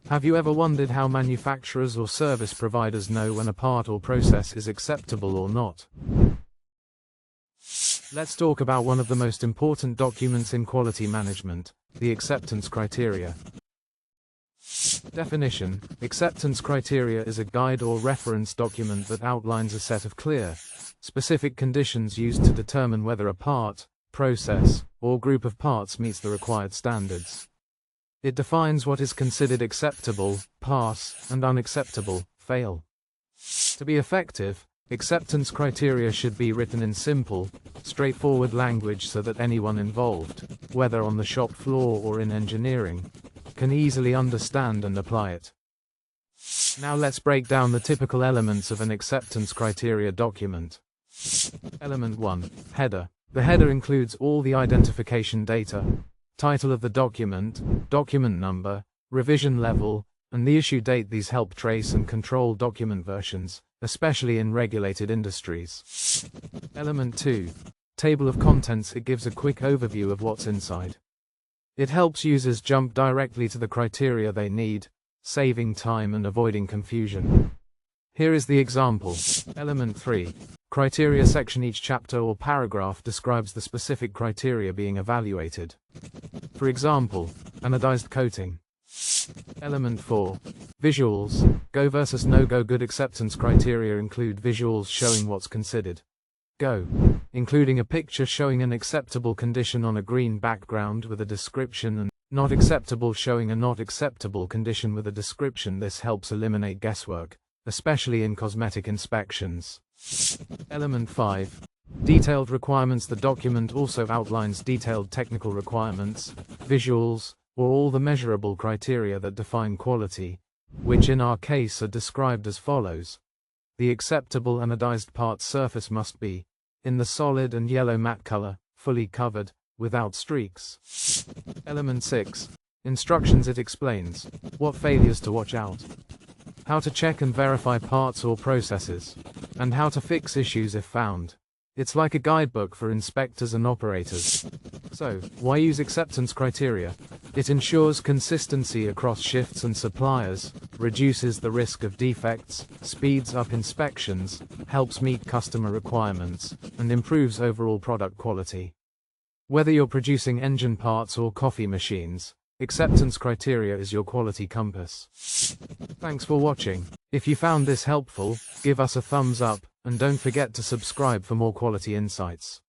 Have you ever wondered how manufacturers or service providers know when a part or process is acceptable or not? Let's talk about one of the most important documents in quality management, the acceptance criteria. Definition: acceptance criteria is a guide or reference document that outlines a set of clear, specific conditions used to determine whether a part, process, or group of parts meets the required standards. It defines what is considered acceptable, pass, and unacceptable, fail. To be effective, acceptance criteria should be written in simple, straightforward language so that anyone involved, whether on the shop floor or in engineering, can easily understand and apply it. Now let's break down the typical elements of an acceptance criteria document. Element 1. Header. The header includes all the identification data, title of the document, document number, revision level, and the issue date. These help trace and control document versions, especially in regulated industries. Element 2. Table of contents. It gives a quick overview of what's inside. It helps users jump directly to the criteria they need, saving time and avoiding confusion. Here is the example. Element 3. Criteria section. Each chapter or paragraph describes the specific criteria being evaluated. For example, anodized coating. Element 4. Visuals. Go versus no-go. Good acceptance criteria include visuals showing what's considered go, including a picture showing an acceptable condition on a green background with a description, and not acceptable showing a not acceptable condition with a description. This helps eliminate guesswork, especially in cosmetic inspections. Element 5. Detailed requirements. The document also outlines detailed technical requirements, visuals, or all the measurable criteria that define quality, which in our case are described as follows. The acceptable anodized part surface must be in the solid and yellow matte color, fully covered, without streaks. Element 6. Instructions. It explains what failures to watch out, how to check and verify parts or processes, and how to fix issues if found. It's like a guidebook for inspectors and operators. So, why use acceptance criteria? It ensures consistency across shifts and suppliers, reduces the risk of defects, speeds up inspections, helps meet customer requirements, and improves overall product quality. Whether you're producing engine parts or coffee machines, acceptance criteria is your quality compass. Thanks for watching. If you found this helpful, give us a thumbs up, and don't forget to subscribe for more quality insights.